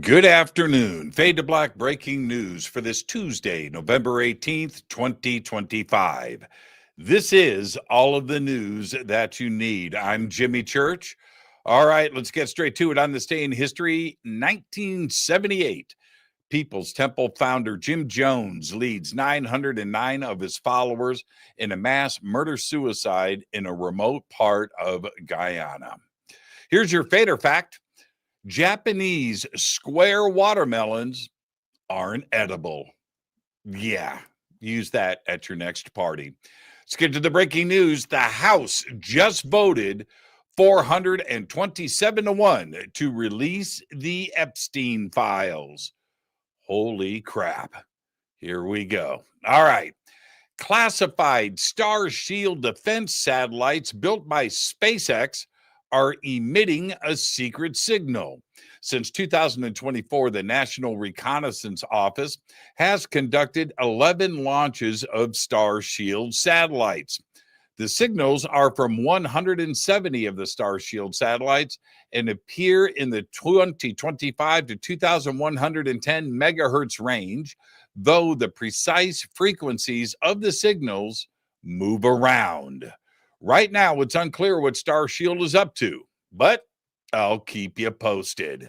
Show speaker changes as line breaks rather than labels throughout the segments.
Good afternoon. Fade to Black breaking news for this Tuesday, November 18th, 2025. This is all of the news that you need. I'm Jimmy Church. All right, let's get straight to it on this day in history. 1978. People's Temple founder Jim Jones leads 909 of his followers in a mass murder-suicide in a remote part of Guyana. Here's your fader fact. Japanese square watermelons aren't edible. Yeah, use that at your next party. Let's get to the breaking news. The House just voted 427-1 to release the Epstein files. Holy crap. Here we go. All right. Classified Star Shield defense satellites built by SpaceX are emitting a secret signal. Since 2024, the National Reconnaissance Office has conducted 11 launches of Star Shield satellites. The signals are from 170 of the Star Shield satellites and appear in the 2025 to 2110 megahertz range, though the precise frequencies of the signals move around. Right now, it's unclear what Star Shield is up to, but I'll keep you posted.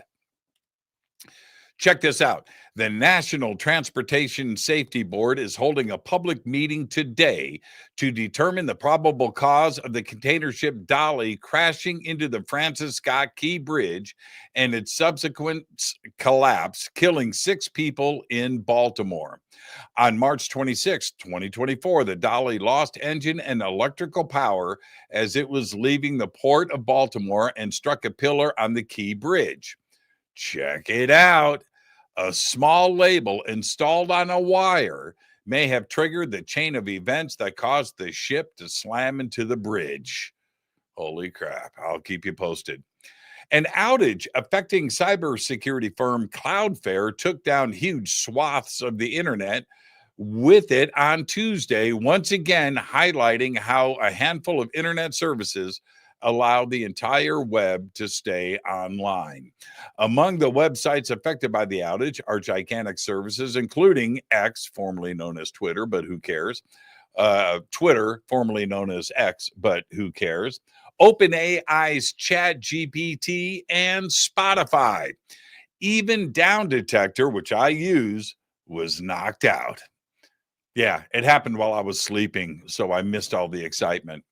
Check this out. The National Transportation Safety Board is holding a public meeting today to determine the probable cause of the container ship Dolly crashing into the Francis Scott Key Bridge and its subsequent collapse, killing 6 people in Baltimore. On March 26, 2024, the Dolly lost engine and electrical power as it was leaving the port of Baltimore and struck a pillar on the Key Bridge. Check it out. A small label installed on a wire may have triggered the chain of events that caused the ship to slam into the bridge. Holy crap. I'll keep you posted. An outage affecting cybersecurity firm Cloudflare took down huge swaths of the internet with it on Tuesday, once again highlighting how a handful of internet services allowed the entire web to stay online. Among the websites affected by the outage are gigantic services, including X, formerly known as Twitter, but who cares? Twitter, formerly known as X, but who cares? OpenAI's ChatGPT and Spotify. Even Down Detector, which I use, was knocked out. Yeah, it happened while I was sleeping, so I missed all the excitement.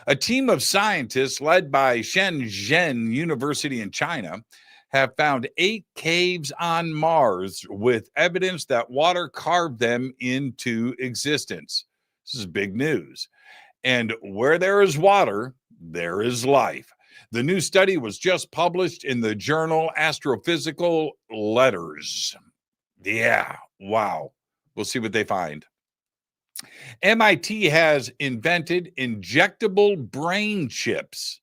A team of scientists led by Shenzhen University in China have found 8 caves on Mars with evidence that water carved them into existence. This is big news. And where there is water, there is life. The new study was just published in the journal Astrophysical Letters. Yeah, wow. We'll see what they find. MIT has invented injectable brain chips.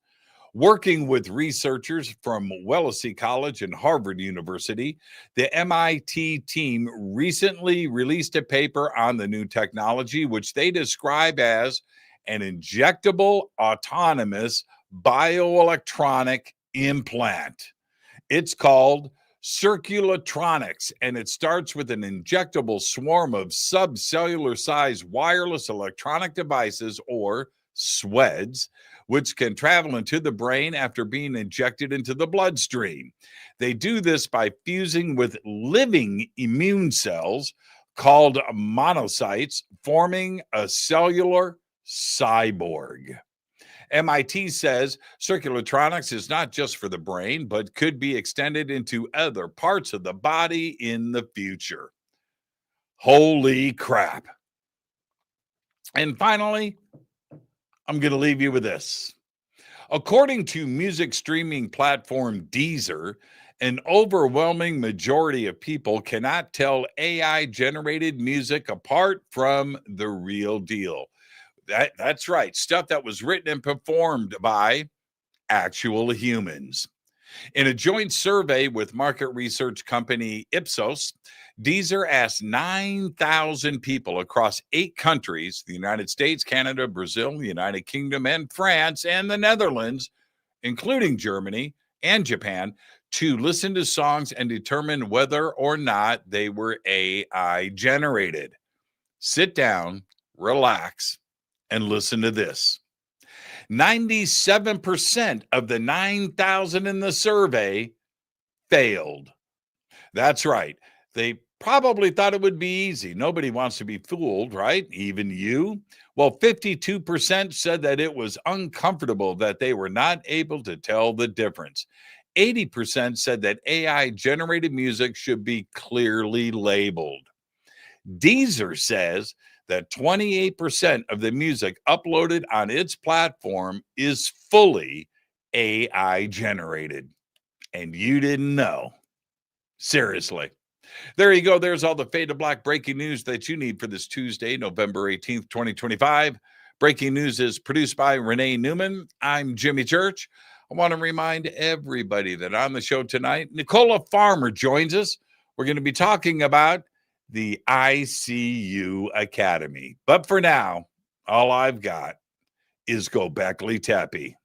Working with researchers from Wellesley College and Harvard University, the MIT team recently released a paper on the new technology, which they describe as an injectable autonomous bioelectronic implant. It's called Circulatronics, and it starts with an injectable swarm of subcellular size wireless electronic devices, or SWEDs, which can travel into the brain after being injected into the bloodstream. They do this by fusing with living immune cells called monocytes, forming a cellular cyborg. MIT says circulatronics is not just for the brain, but could be extended into other parts of the body in the future. Holy crap. And finally, I'm going to leave you with this. According to music streaming platform Deezer, an overwhelming majority of people cannot tell AI-generated music apart from the real deal. That's right. Stuff that was written and performed by actual humans. In a joint survey with market research company Ipsos, Deezer asked 9,000 people across 8 countries, the United States, Canada, Brazil, the United Kingdom, and France, and the Netherlands, including Germany and Japan, to listen to songs and determine whether or not they were AI generated. Sit down, relax, and listen to this. 97% of the 9,000 in the survey failed. That's right. They probably thought it would be easy. Nobody wants to be fooled, right? Even you. Well, 52% said that it was uncomfortable, that they were not able to tell the difference. 80% said that AI generated music should be clearly labeled. Deezer says that 28% of the music uploaded on its platform is fully AI generated. And you didn't know. Seriously. There you go. There's all the Fade to Black breaking news that you need for this Tuesday, November 18th, 2025. Breaking news is produced by Renee Neumann. I'm Jimmy Church. I want to remind everybody that on the show tonight, Nicola Farmer joins us. We're going to be talking about the ICU Academy. But for now, all I've got is Gobekli Tepe.